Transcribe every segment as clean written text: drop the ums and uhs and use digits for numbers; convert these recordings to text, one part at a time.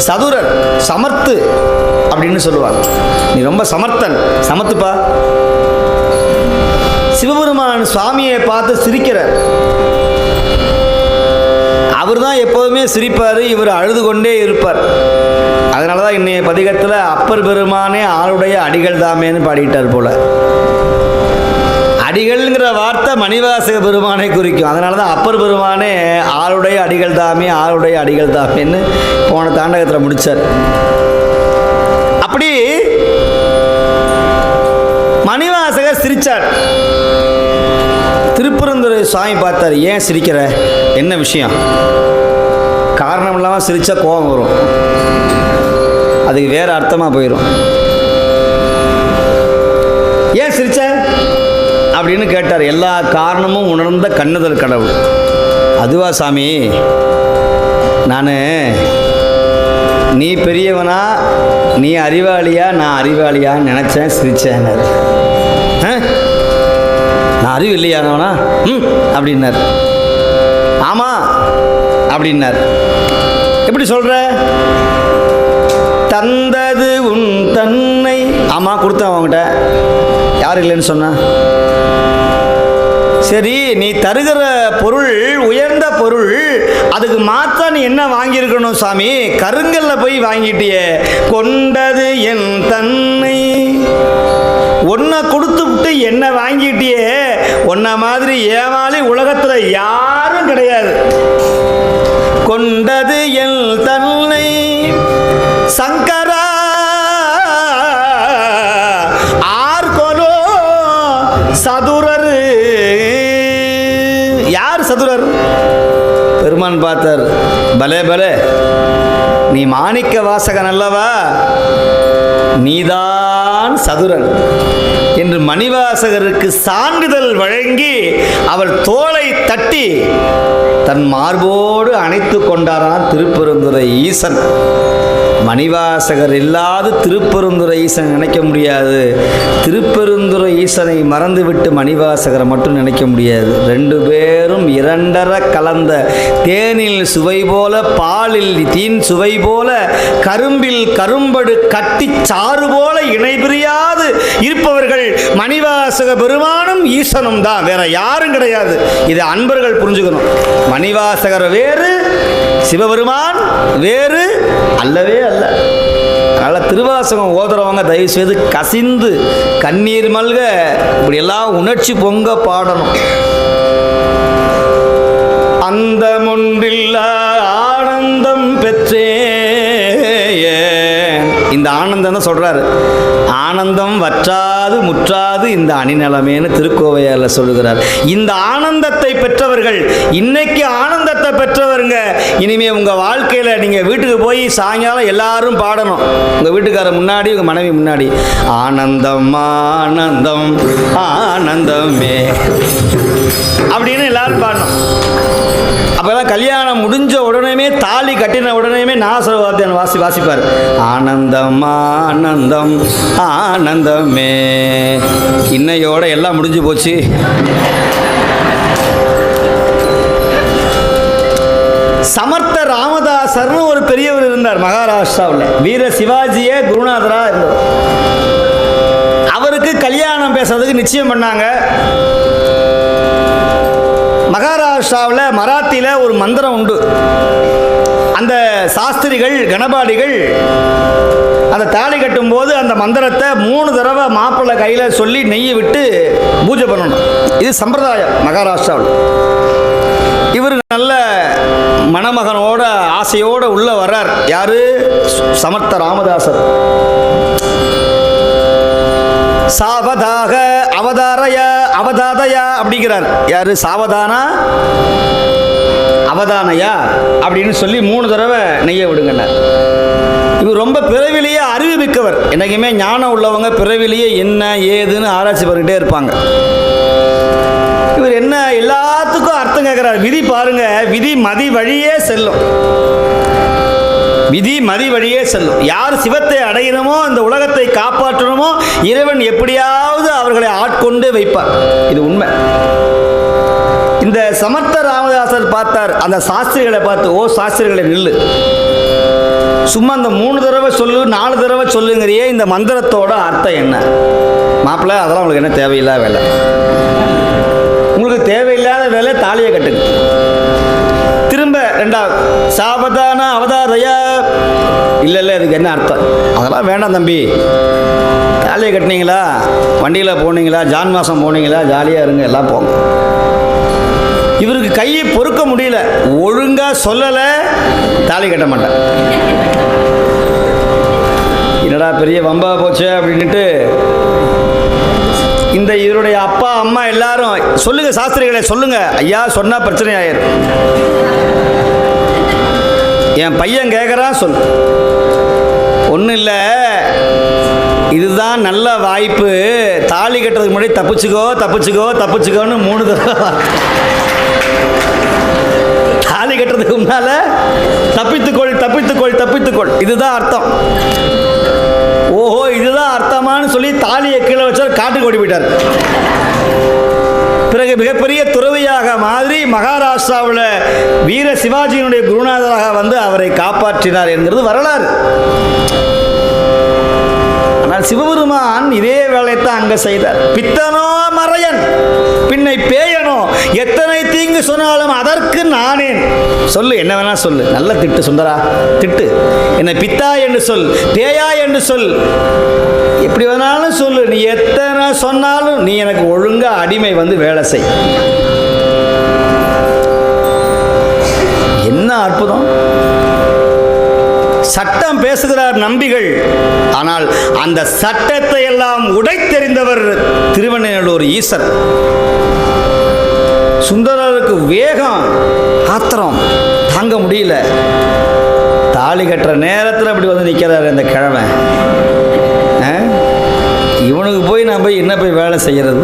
சதுரர், சமர்த்து அப்படின்னு சொல்லுவாங்க. நீ ரொம்ப சமர்த்தன், சமத்துப்பா. சிவபெருமான் சுவாமியை பார்த்து சிரிக்கிறார். அவர் தான் எப்போதுமே சிரிப்பார், இவர் அழுது கொண்டே இருப்பார். அதனால தான் இன்னைய பதிகத்தில் அப்பர் பெருமானே ஆளுடைய அடிகள் தாமேன்னு பாடிட்டார் போல. அடிகள்ங்கிற வார்த்தை மணிவாசக பெருமானை குறிக்கும். அதனால தான் அப்பர் பெருமானே ஆளுடைய அடிகள் தாமே, ஆளுடைய அடிகள் தாமேன்னு போன தாண்டகத்தில் முடித்தார். அப்படி மணிவாசகர் சிரிச்சார். திருப்பெருந்துறை சுவாமி பார்த்தார். ஏன் சிரிக்கிற, என்ன விஷயம்? காரணம் இல்லாமல் சிரிச்சா கோபம் வரும், அதுக்கு வேற அர்த்தமாக போயிடும். ஏன் சிரிச்ச அப்படின்னு கேட்டார். எல்லா காரணமும் உணர்ந்த கண்ணுதல் கடவுள். அதுவா சாமி, நான் நீ பெரியவனா, நீ அறிவாளியா, நான் அறிவாளியான்னு நினச்சேன், சிரிச்சேன். நான் அறிவு இல்லையானவனா அப்படின்னார். ஆமாம் அப்படின்னார். எப்படி சொல்கிற? தந்தது உன் தன்னை. ஆமாம் கொடுத்தேன் அவங்ககிட்ட, யார் இல்லைன்னு சொன்ன? சரி, நீ தருகிற பொருள் உயர்ந்த பொருள், அதுக்கு மாற்ற நீ என்ன வாங்கியிருக்கணும் சாமி? கருங்கல்ல போய் வாங்கிட்டியே. கொண்டது என் தன்னை, ஒன்றை கொடுத்து விட்டு என்ன வாங்கிட்டியே. ஒன்ன மாதிரி ஏமாளி உலகத்தில் யாரும் கிடையாது. கொண்டது என் தன்னை சங்கரா ஆர்கொலோ சதுரர். யார் சதுரர்? பெருமான் பார்த்தார். பலே பலே, நீ மாணிக்க வாசகன் அல்லவா, நீதான் சதுரன் என்று மணிவாசகருக்கு சான்றிதழ் வழங்கி அவர் தோளை தட்டி தன் மார்போடு அணைத்து கொண்டாரான் திருப்பெருந்துறை ஈசன். மணிவாசகர் இல்லாது திருப்பெருந்துறை ஈசன் நினைக்க முடியாது. திருப்பெருந்துறை ஈசனை மறந்துவிட்டு மணிவாசகரை மட்டும் நினைக்க முடியாது. ரெண்டு பேரும் இரண்டர கலந்த தேனில் சுவை போல, பாலில் தீன் சுவை போல, கரும்பில் கரும்படு கட்டி சாறு போல இணைபிரியாது இருப்பவர்கள் மணிவாசக பெருமானும் ஈசனும் தான், வேற யாரும் கிடையாது. இதை அன்பர்கள் புரிஞ்சுக்கணும். மணிவாசகர் வேறு, சிவபெருமான் வேறு அல்லவே அல்ல. அதனால் திருவாசகம் ஓதுறவங்க தயவு செய்து கசிந்து கண்ணீர் மல்க இப்படியெல்லாம் உணர்ச்சி பொங்க பாடணும். அந்த ஒன்றில்ல ஆனந்தம் பெற்றே, இந்த ஆனந்தம் தான் சொல்றாரு. ஆனந்தம் வற்றாது முற்றாது இந்த அணிநலமேன்னு திருக்கோவையாரில் சொல்லுகிறார். இந்த ஆனந்தத்தை பெற்றவர்கள், இன்னைக்கு ஆனந்தத்தை பெற்றவருங்க, இனிமே உங்க வாழ்க்கையில நீங்க வீட்டுக்கு போய் சாயங்காலம் எல்லாரும் பாடணும். உங்க வீட்டுக்காரர் முன்னாடி, உங்க மனைவி முன்னாடி, ஆனந்தம் ஆனந்தம் ஆனந்தமே அப்படின்னு எல்லாரும் பாடணும். அப்போதான் கல்யாணம் முடிஞ்ச உடனே, தாலி கட்டின உடனே நாசவாத்தியம் வாசிப்பார். ஆனந்தம் ஆனந்தம் ஆனந்தமே. இன்னையோட எல்லாம் முடிஞ்சு போச்சு. சமர்த்த ராமதாசர்னு ஒரு பெரியவர் இருந்தார் மகாராஷ்டிராவில். வீர சிவாஜியே குருநாதரா இருந்தார். அவருக்கு கல்யாணம் பேசுறதுக்கு நிச்சயம் பண்ணாங்க. மகாராஷ்டிராவில் மராத்தியில் ஒரு மந்திரம் உண்டு. அந்த சாஸ்திரிகள், கணபாடிகள் அந்த தாலி கட்டும்போது அந்த மந்திரத்தை 3 தடவை மாப்பிள்ளை கையில் சொல்லி நெய்யை விட்டு பூஜை பண்ணணும். இது சம்பிரதாயம் மகாராஷ்டிராவில். இவர் நல்ல மணமகனோட ஆசையோடு உள்ள வர்றார். யாரு? சமர்த்த ராமதாசர். சாவதாக அவதாரய அவதாதயா அப்படிங்கிறார். யாரு? சாவதானா அவதானயா அப்படின்னு சொல்லி 3 தடவை நெய்ய விடுங்கன்னார். இவர் ரொம்ப பிறவிலேயே அறிவு மிக்கவர். என்னைக்குமே ஞானம் உள்ளவங்க பிறவிலேயே என்ன ஏதுன்னு ஆராய்ச்சி பண்ணிக்கிட்டே இருப்பாங்க. இவர் என்ன எல்லாத்துக்கும் அர்த்தம் கேட்கிறார். விதி பாருங்க, விதி மதி வழியே செல்லும். விதி மதி வழியே செல்லும். யார் சிவத்தை அடையணுமோ, இந்த உலகத்தை காப்பாற்றணுமோ, இறைவன் எப்படியாவது அவர்களை ஆட்கொண்டு வைப்பார். இது உண்மை. இந்த சமர்த்த ராமதாசர் பார்த்தார் அந்த சாஸ்திரிகளை பார்த்து. ஓ சாஸ்திரிகளை நில்லு, சும்மா அந்த 3 தடவை சொல்லு 4 தடவை சொல்லுங்கிறியே, இந்த மந்திரத்தோட அர்த்தம் என்ன? மாப்பிள்ளை, அதெல்லாம் உங்களுக்கு என்ன தேவையில்லாத வேலை. உங்களுக்கு தேவையில்லாத வேலை தாலியை கட்டுங்க. திரும்ப 2வது சாவதான அவதாரையா, இல்லை இதுக்கு என்ன அர்த்தம்? அதெல்லாம் வேண்டாம் தம்பி. தாலியை கட்டினீங்களா, வண்டியில் போனீங்களா, ஜான் மாதம் போனீங்களா, ஜாலியாக இருங்க, எல்லாம் போங்க. இவருக்கு கையை பொறுக்க முடியல, ஒழுங்காக சொல்லலை, தாலி கட்ட மாட்டேன். என்னடா பெரிய வம்பா போச்சு அப்படின்ட்டு இந்த இவருடைய அப்பா அம்மா எல்லாரும் சொல்லுங்க, சாஸ்திரிகளை சொல்லுங்க, ஐயா சொன்னா பிரச்சனை ஆயிரும். என் பையன் கேட்குறான், சொல். ஒன்றும் இல்லை, இதுதான் நல்ல வாய்ப்பு, தாலி கட்டுறதுக்கு முன்னாடி தப்பிச்சுக்கோ தப்பிச்சுக்கோ தப்பிச்சுக்கோன்னு 3 தடவை. தாலி கட்டுறதுக்கு முன்னால தப்பித்துக்கொள் தப்பித்துக்கொள் தப்பித்துக்கொள், இதுதான் அர்த்தம். ஓஹோ, இதுதான் அர்த்தமானு சொல்லி தாலியை கீழே வச்சார், காட்டுக்கு ஓடி போயிட்டார். பிறகு மிகப்பெரிய துறவியாக மாதிரி மகாராஷ்டிராவில் வீர சிவாஜியினுடைய குருநாதராக வந்து அவரை காப்பாற்றினார் என்கிறது வரலாறு. ஆனால் சிவபெருமான் இதே வேலையத்தான் அங்கே செய்தார். பித்தனோ மறையன் பின்னை பேயனோ, எத்தனை தீங்கு சொன்னாலும் அதற்கு நானேன். சொல்லு, என்ன வேணா சொல்லு, நல்ல திட்டு சுந்தரா, திட்டு. என்னை பித்தா என்று சொல், பேயா என்று சொல், எப்படி வேணாலும் சொல்லு, நீ எத்தனை சொன்னாலும் நீ எனக்கு ஒழுங்கா அடிமை வந்து வேலை செய். என்ன அற்புதம்! சட்டம் பேசுகிறார் நம்பிகள், ஆனால் அந்த சட்டத்தை எல்லாம் உடைத்தெறிந்தவர் திருவெண்ணெய்நல்லூர் ஈசர். சுந்தரருக்கு வேகம், ஆத்திரம் தாங்க முடியல. தாலி கட்டுற நேரத்தில் அப்படி வந்து நிற்கிறார் இந்த கிழமை. இவனுக்கு போய் நான் போய் என்ன போய் வேலை செய்கிறது?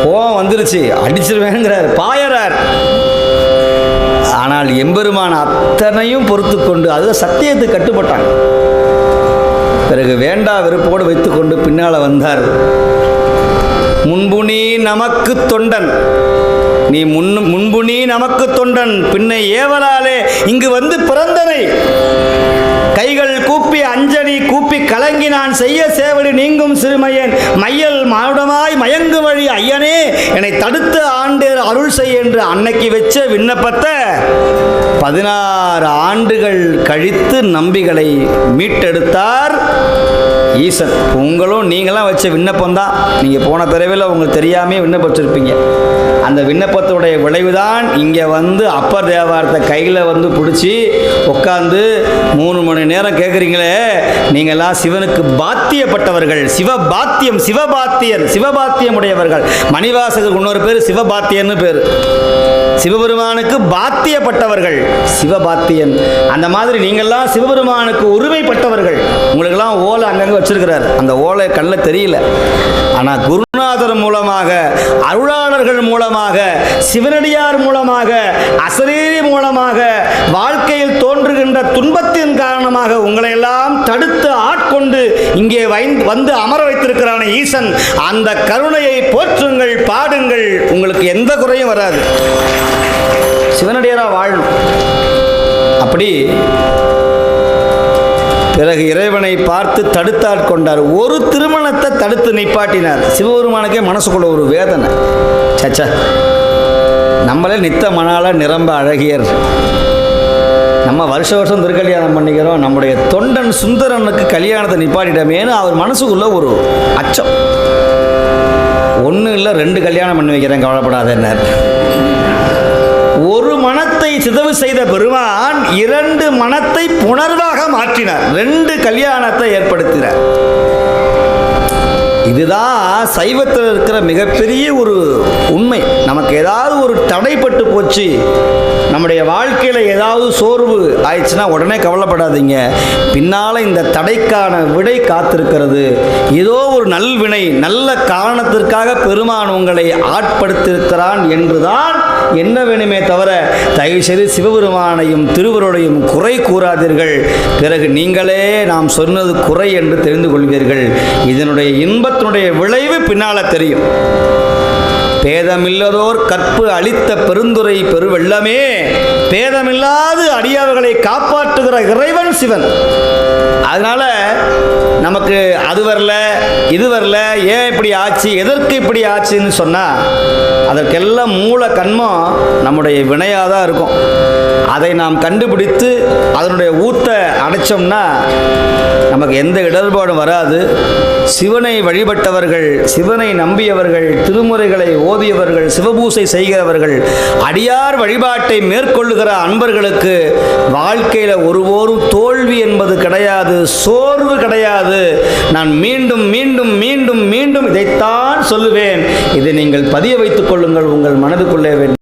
கோவம் வந்துருச்சு, அடிச்சிருவேங்கிறார், பாயறார். ஆனால் எம்பெருமான் அத்தனையும் பொறுத்து கொண்டு அது சத்தியத்துக்கு கட்டுப்பட்டாங்க. பிறகு வேண்டா வெறுப்போடு வைத்துக்கொண்டு பின்னால் வந்தார். முன்பு நீ நமக்கு தொண்டன், நீ முன்பு நீ நமக்கு தொண்டன், பின்னை ஏவலாலே இங்கு வந்து பிறந்தனை. கைகள் கூப்பி அஞ்சலி கூப்பி கலங்கி நான் செய்ய சேவடி நீங்கும் சிறுமையன் மையல் மானுடமாய் மயங்கு வழி ஐயனே என்னை தடுத்து ஆண்டு அருள் செய்ய என்று அன்னைக்கு வச்ச விண்ணப்பத்தை 16 ஆண்டுகள் கழித்து நம்பிகளை மீட்டெடுத்தார் ஈசன். உங்களும் நீங்களாம் வச்ச விண்ணப்பம் தான். நீங்கள் போன பிறவில உங்களுக்கு தெரியாமே விண்ணப்பிச்சிருப்பீங்க. அந்த விண்ணப்பத்துடைய விளைவுதான் இங்கே வந்து அப்பர் தேவாரத்தை கையில் வந்து பிடிச்சி உட்காந்து 3 மணி நேரம் கேட்குறீங்களே. நீங்களாம் சிவனுக்கு பாத்தியப்பட்டவர்கள், சிவபாத்தியம், சிவபாத்தியன், சிவபாத்தியம் உடையவர்கள். மணிவாசகர் இன்னொரு பேர் சிவபாத்தியன்னு பேர். சிவபெருமானுக்கு பாத்தியப்பட்டவர்கள், சிவபாத்தியன். அந்த மாதிரி நீங்கள்லாம் சிவபெருமானுக்கு உரிமைப்பட்டவர்கள். உங்களுக்கெல்லாம் ஓலை அங்கங்கே வச்சிருக்கிறார், அந்த ஓலை கண்ணில் தெரியல. ஆனால் குருநாதர் மூலமாக, அருளாளர்கள் மூலமாக, சிவனடியார் மூலமாக, அசரீரி மூலமாக வாழ்க்கையில் தோன்றுகின்ற துன்பத்தின் காரணமாக உங்களை எல்லாம் தடுத்து ஆட்கொண்டு இங்கே வந்து அமர வைத்திருக்கிறான ஈசன். அந்த கருணையை போற்றுங்கள், பாடுங்கள், உங்களுக்கு எந்த குறையும் வராது. சிவனடியாராக வாழணும். அப்படி பிறகு இறைவனை பார்த்து தடுத்தாட்கொண்டார். ஒரு திருமணத்தை தடுத்து நிப்பாட்டினார். சிவபெருமானுக்கே மனசுக்குள்ள ஒரு வேதனை. சச்சா, நம்மளே நித்த மணால நிரம்ப அழகியர், நம்ம வருஷம் திருக்கல்யாணம் பண்ணிக்கிறோம், நம்முடைய தொண்டன் சுந்தரனுக்கு கல்யாணத்தை நிப்பாட்டிட்டமேனு அவர் மனசுக்குள்ள ஒரு அச்சம். 1 இல்லை 2 கல்யாணம் பண்ணி வைக்கிறேன், கவலைப்படாதேன்னார். ஒரு மனத்தை சிதவு செய்த பெருமான் 2 மனத்தை புணர்வாக மாற்றினார், 2 கல்யாணத்தை ஏற்படுத்தினார். இதுதான் சைவத்தில் இருக்கிற மிகப்பெரிய ஒரு உண்மை. நமக்கு ஏதாவது ஒரு தடைப்பட்டு போச்சு, நம்முடைய வாழ்க்கையில் ஏதாவது சோர்வு ஆயிடுச்சுன்னா உடனே கவலைப்படாதீங்க. பின்னால் இந்த தடைக்கான விடை காத்திருக்கிறது. ஏதோ ஒரு நல்வினை, நல்ல காரணத்திற்காக பெருமான் உங்களை ஆட்படுத்தியிருக்கிறான் என்றுதான் என்ன வேணுமே தவிர தயவுசெய்து சிவபெருமானையும் திருவருளையும் குறை கூறாதீர்கள். பிறகு நீங்களே நாம் சொன்னது குறை என்று தெரிந்து கொள்வீர்கள். இதனுடைய இன்பத்தினுடைய விளைவு பின்னால் தெரியும். பேதமில்லதோர் கற்பு அளித்த பெருந்துரை பெருவெள்ளமே, பேதமில்லாது அடியவர்களை காப்பாற்றுகிற இறைவன் சிவன். அதனால நமக்கு அது வரல இது வரல, ஏன் இப்படி ஆச்சு, எதற்கு இப்படி ஆச்சுன்னு சொன்னால் அதற்கெல்லாம் மூல கண்மம் நம்முடைய வினையாக தான் இருக்கும். அதை நாம் கண்டுபிடித்து அதனுடைய ஊத்தை அடைச்சோம்னா நமக்கு எந்த இடர்பாடும் வராது. சிவனை வழிபட்டவர்கள், சிவனை நம்பியவர்கள், திருமுறைகளை ஓதியவர்கள், சிவபூசை செய்கிறவர்கள், அடியார் வழிபாட்டை மேற்கொள்ளுகிற அன்பர்களுக்கு வாழ்க்கையில் ஒருபோதும் தோல்வி என்பது கிடையாது, சோர்வு கிடையாது. நான் மீண்டும் மீண்டும் மீண்டும் மீண்டும் இதைத்தான் சொல்லுவேன். இதை நீங்கள் பதிய வைத்துக் கொள்ளுங்கள் உங்கள் மனதுக்குள்ளே.